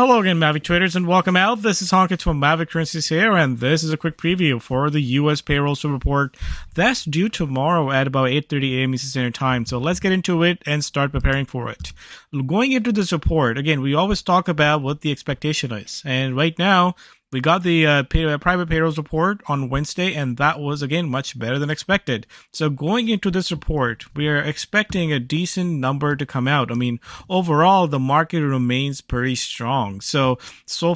Hello again, Maverick traders, and welcome out. This is Honka from Maverick Currencies here, and this is a quick preview for the US Payroll Report that's due tomorrow at about 8:30 AM Eastern Standard Time. So let's get into it and start preparing for it. Going into this report, again, we always talk about what the expectation is, and right now we got the private payrolls report on Wednesday, and that was, again, much better than expected. So going into this report, we are expecting a decent number to come out. I mean, overall, the market remains pretty strong. So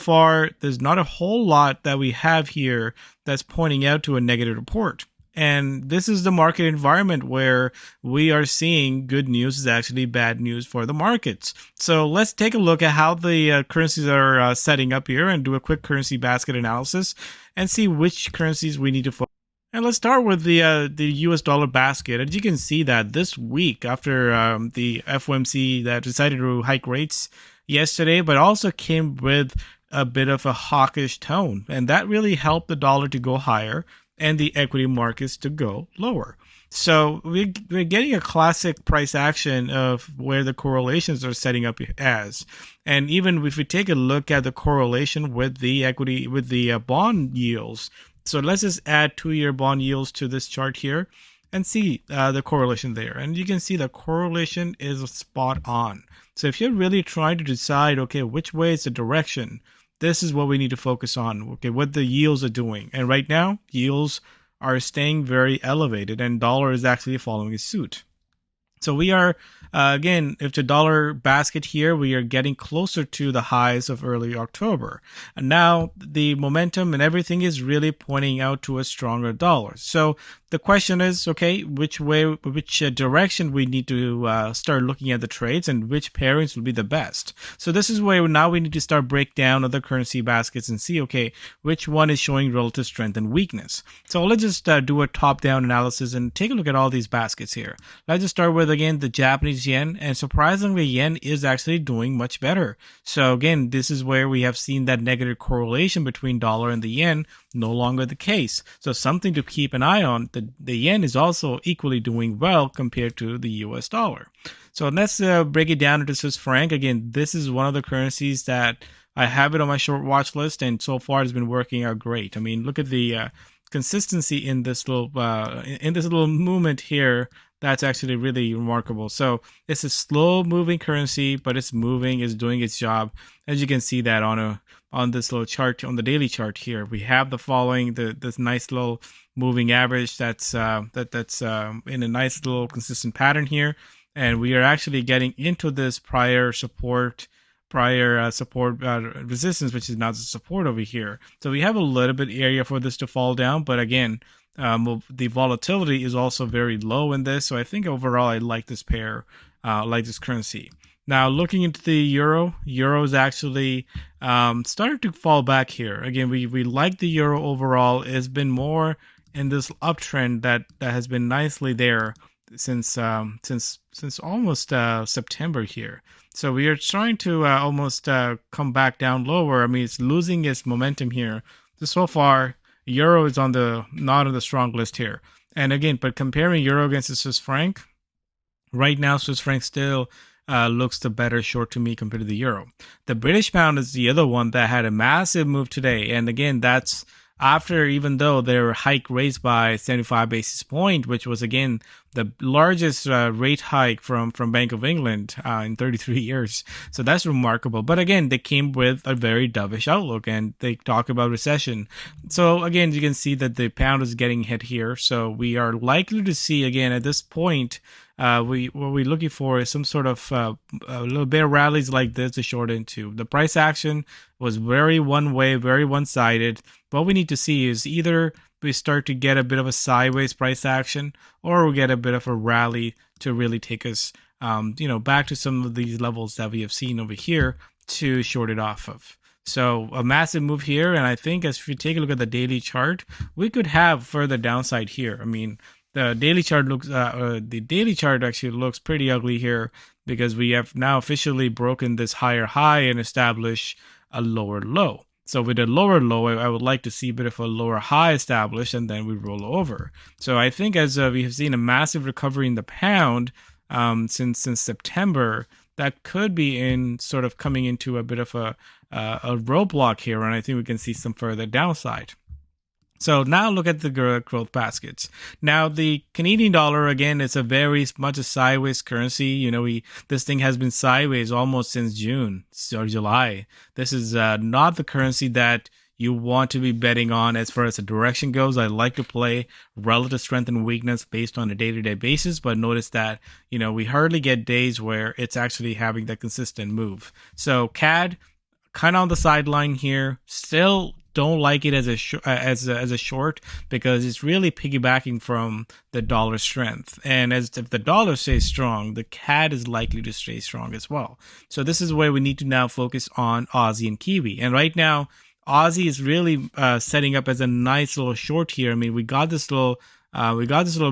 far, there's not a whole lot that we have here that's pointing out to a negative report. And this is the market environment where we are seeing good news is actually bad news for the markets. So let's take a look at how the currencies are setting up here and do a quick currency basket analysis and see which currencies we need to focus. And let's start with the US dollar basket. As you can see that this week after the FOMC that decided to hike rates yesterday, but also came with a bit of a hawkish tone. And that really helped the dollar to go higher and the equity markets to go lower. So we're getting a classic price action of where the correlations are setting up as. And even if we take a look at the correlation with the equity, with the bond yields. So let's just add 2-year bond yields to this chart here and see the correlation there. And you can see the correlation is spot on. So if you're really trying to decide, okay, which way is the direction, this is what we need to focus on, okay, what the yields are doing. And right now, yields are staying very elevated and dollar is actually following suit. So we are, again, if the dollar basket here, we are getting closer to the highs of early October. And now the momentum and everything is really pointing out to a stronger dollar. So the question is, okay, which direction we need to start looking at the trades and which pairings will be the best. So this is where now we need to start break down other currency baskets and see, okay, which one is showing relative strength and weakness. So let's just do a top-down analysis and take a look at all these baskets here. Let's just start with, again, the Japanese yen, and surprisingly, yen is actually doing much better. So again, this is where we have seen that negative correlation between dollar and the yen no longer the case. So something to keep an eye on. The yen is also equally doing well compared to the US dollar. So let's break it down into Swiss franc. Again, this is one of the currencies that I have it on my short watch list, and so far it's been working out great. I mean, look at the consistency in this little movement here. That's actually really remarkable. So it's a slow moving currency, but it's moving, it's doing its job. As you can see that on this little chart, on the daily chart here, we have the following, this nice little moving average that's in a nice little consistent pattern here. And we are actually getting into this prior support resistance, which is now the support over here. So we have a little bit area for this to fall down, but again, the volatility is also very low in this. So I think overall I like this pair, like this currency. Now looking into the euro is actually started to fall back here. Again, we like the euro overall. It's been more in this uptrend that has been nicely there since almost September here. So we are trying to almost come back down lower. I mean, it's losing its momentum here. So far, euro is not on the strong list here. And again, but comparing euro against the Swiss franc, right now Swiss franc still looks the better short to me compared to the euro. The British pound is the other one that had a massive move today. And again, that's after, even though their hike raised by 75 basis point, which was again the largest rate hike from Bank of England in 33 years. So that's remarkable. But again, they came with a very dovish outlook and they talk about recession. So again, you can see that the pound is getting hit here. So we are likely to see, again, at this point, what we're looking for is some sort of a little bit of rallies like this to short into. The price action was very one way, very one-sided. What we need to see is either we start to get a bit of a sideways price action, or we get a bit of a rally to really take us, back to some of these levels that we have seen over here to short it off of. So a massive move here, and I think as if you take a look at the daily chart, we could have further downside here. I mean, the daily chart actually looks pretty ugly here because we have now officially broken this higher high and established a lower low. So with a lower low, I would like to see a bit of a lower high established, and then we roll over. So I think as we have seen a massive recovery in the pound since September, that could be in sort of coming into a bit of a roadblock here, and I think we can see some further downside. So now look at the growth baskets. Now the Canadian dollar, again, is a very much a sideways currency. This thing has been sideways almost since June or July. This is not the currency that you want to be betting on as far as the direction goes. I like to play relative strength and weakness based on a day-to-day basis, but notice that, we hardly get days where it's actually having that consistent move. So CAD, kind of on the sideline here, still don't like it as a short because it's really piggybacking from the dollar strength. And if the dollar stays strong, the CAD is likely to stay strong as well. So this is where we need to now focus on Aussie and Kiwi. And right now, Aussie is really setting up as a nice little short here. I mean, we got this little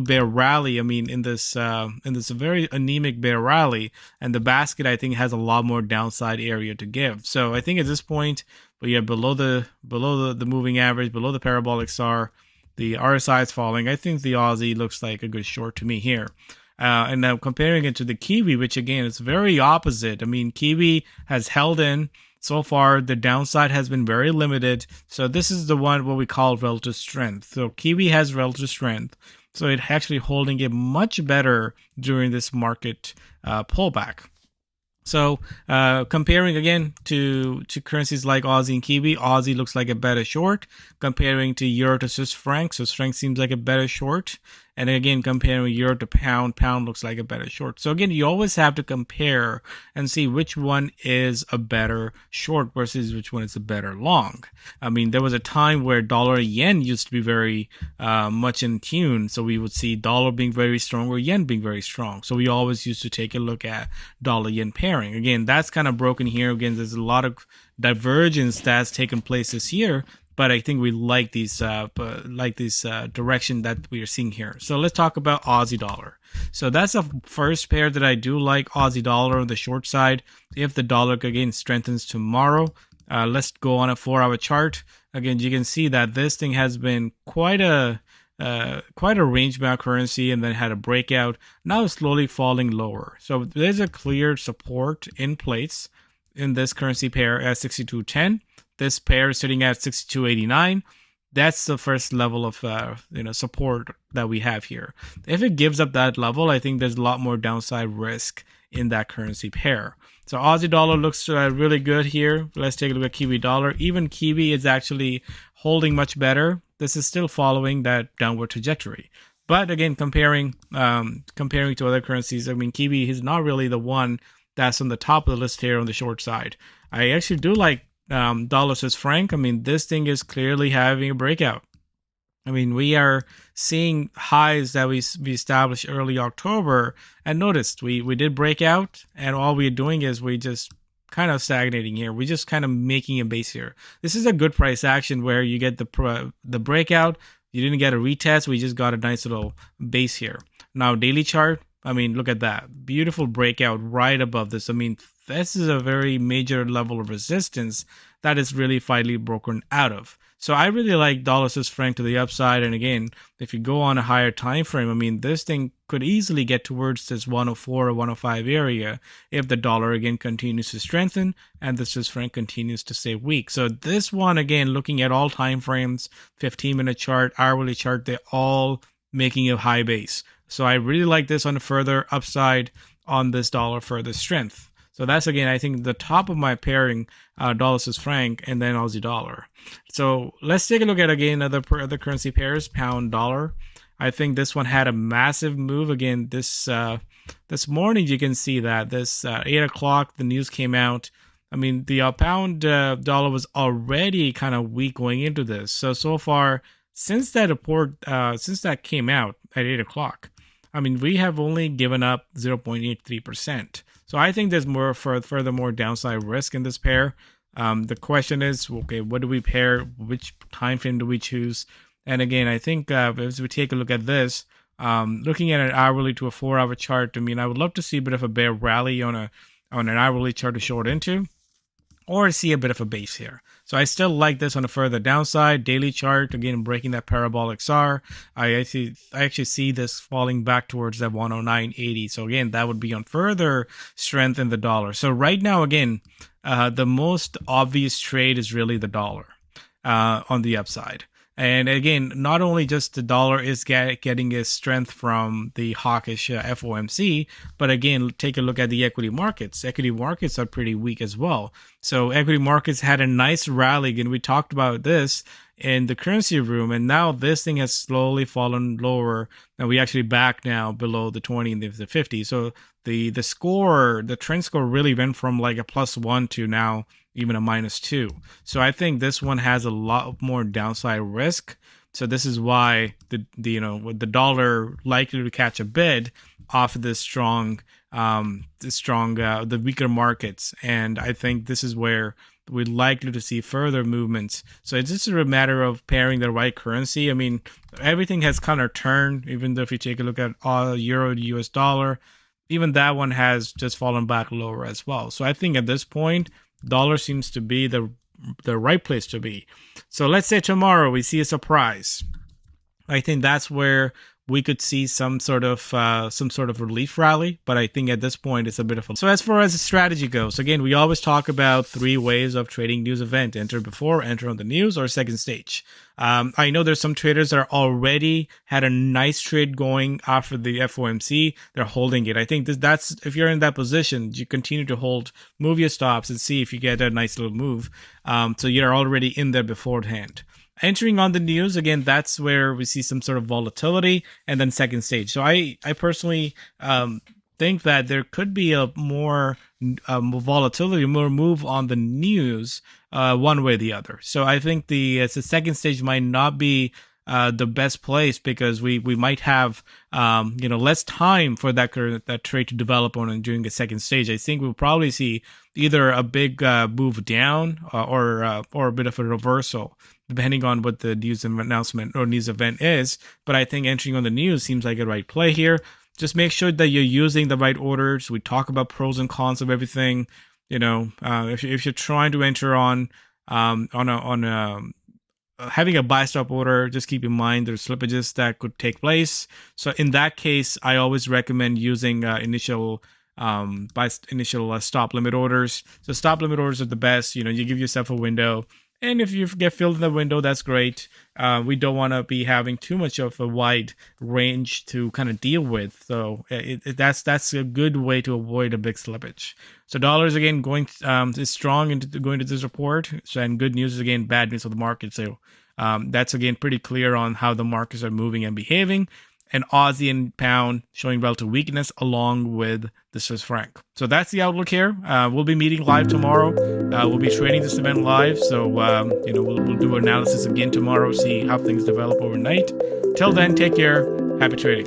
bear rally. I mean, in this very anemic bear rally, and the basket I think has a lot more downside area to give. So I think at this point, we are below the moving average, below the parabolic SAR. The RSI is falling. I think the Aussie looks like a good short to me here. And now comparing it to the Kiwi, which again is very opposite. I mean, Kiwi has held in. So far, the downside has been very limited. So this is the one what we call relative strength. So Kiwi has relative strength. So it's actually holding it much better during this market pullback. So comparing again to currencies like Aussie and Kiwi, Aussie looks like a better short. Comparing to Euro to Swiss franc, Swiss franc seems like a better short. And again, comparing Euro to pound, pound looks like a better short. So again, you always have to compare and see which one is a better short versus which one is a better long. I mean, there was a time where dollar yen used to be very much in tune. So we would see dollar being very strong or yen being very strong. So we always used to take a look at dollar yen pairing. Again, that's kind of broken here. Again, there's a lot of divergence that's taken place this year. But I think we like these direction that we are seeing here. So let's talk about Aussie dollar. So that's the first pair that I do like, Aussie dollar on the short side. If the dollar again strengthens tomorrow, let's go on a 4-hour chart. Again, you can see that this thing has been quite a range-bound currency and then had a breakout. Now it's slowly falling lower. So there's a clear support in place in this currency pair at 62.10. This pair is sitting at 62.89. That's the first level of support that we have here. If it gives up that level, I think there's a lot more downside risk in that currency pair. So Aussie dollar looks really good here. Let's take a look at Kiwi dollar. Even Kiwi is actually holding much better. This is still following that downward trajectory. But again, comparing to other currencies, I mean, Kiwi is not really the one that's on the top of the list here on the short side. I actually do like dollar Swiss franc. I mean, this thing is clearly having a breakout. I mean, we are seeing highs that we established early October, and noticed we did break out, and all we're doing is we just kind of stagnating here. We're just kind of making a base here. This is a good price action where you get the breakout. You didn't get a retest. We just got a nice little base here. Now, daily chart. I mean, look at that. Beautiful breakout right above this. I mean, this is a very major level of resistance that is really finally broken out of. So I really like dollar Swiss franc to the upside. And again, if you go on a higher time frame, I mean, this thing could easily get towards this 104 or 105 area if the dollar again continues to strengthen and the Swiss franc continues to stay weak. So this one, again, looking at all time frames, 15-minute chart, hourly chart, they're all making a high base. So I really like this on the further upside on this dollar further strength. So that's, again, I think the top of my pairing, dollar Swiss franc and then Aussie dollar. So let's take a look at, again, other currency pairs, pound dollar. I think this one had a massive move. Again, this morning you can see that this 8 o'clock, the news came out. I mean, the pound dollar was already kind of weak going into this. So far, since that report, since that came out at 8 o'clock, I mean, we have only given up 0.83%. So I think there's more further more downside risk in this pair. The question is, okay, what do we pair? Which time frame do we choose? And again, I think as we take a look at this, looking at an hourly to a 4-hour chart, I mean, I would love to see a bit of a bear rally on an hourly chart to short into. or see a bit of a base here. So I still like this on a further downside. Daily chart, again, breaking that parabolic SAR. I actually see this falling back towards that 109.80. So again, that would be on further strength in the dollar. So right now, again, the most obvious trade is really the dollar on the upside. And again, not only just the dollar is getting its strength from the hawkish FOMC, but again, take a look at the equity markets. Equity markets are pretty weak as well. So equity markets had a nice rally, and we talked about this in the currency room, and now this thing has slowly fallen lower, and we actually back now below the 20 and the 50. So the trend score really went from like a +1 to now even a -2. So I think this one has a lot more downside risk. So this is why the dollar likely to catch a bid off of this the weaker markets, and I think this is where we're likely to see further movements. So it's just a matter of pairing the right currency. I mean, everything has kind of turned. Even though if you take a look at euro to US dollar, even that one has just fallen back lower as well. So I think at this point, dollar seems to be the right place to be. So let's say tomorrow we see a surprise. I think that's where we could see some sort of relief rally, but I think at this point it's a bit of a... So as far as the strategy goes, again, we always talk about 3 ways of trading news event: enter before, enter on the news, or second stage. I know there's some traders that are already had a nice trade going after the FOMC. They're holding it. I think that's if you're in that position, you continue to hold, move your stops, and see if you get a nice little move. So you're already in there beforehand. Entering on the news, again, that's where we see some sort of volatility, and then second stage. So I personally think that there could be a more volatility, more move on the news one way or the other. So I think the second stage might not be the best place, because we might have less time for that trade to develop on during the second stage. I think we'll probably see either a big move down or a bit of a reversal, depending on what the news announcement or news event is. But I think entering on the news seems like a right play here. Just make sure that you're using the right orders. We talk about pros and cons of everything. If you're trying to enter on having a buy stop order, just keep in mind there's slippages that could take place. So in that case, I always recommend using initial stop limit orders. So stop limit orders are the best. You give yourself a window, and if you get filled in the window, that's great. We don't want to be having too much of a wide range to kind of deal with. So that's a good way to avoid a big slippage. So dollars again is strong going to this report. So, and good news is again bad news for the market. So that's again pretty clear on how the markets are moving and behaving. And Aussie and pound showing relative weakness along with the Swiss franc. So that's the outlook here. We'll be meeting live tomorrow. We'll be trading this event live. So, we'll do analysis again tomorrow, see how things develop overnight. Till then, take care. Happy trading.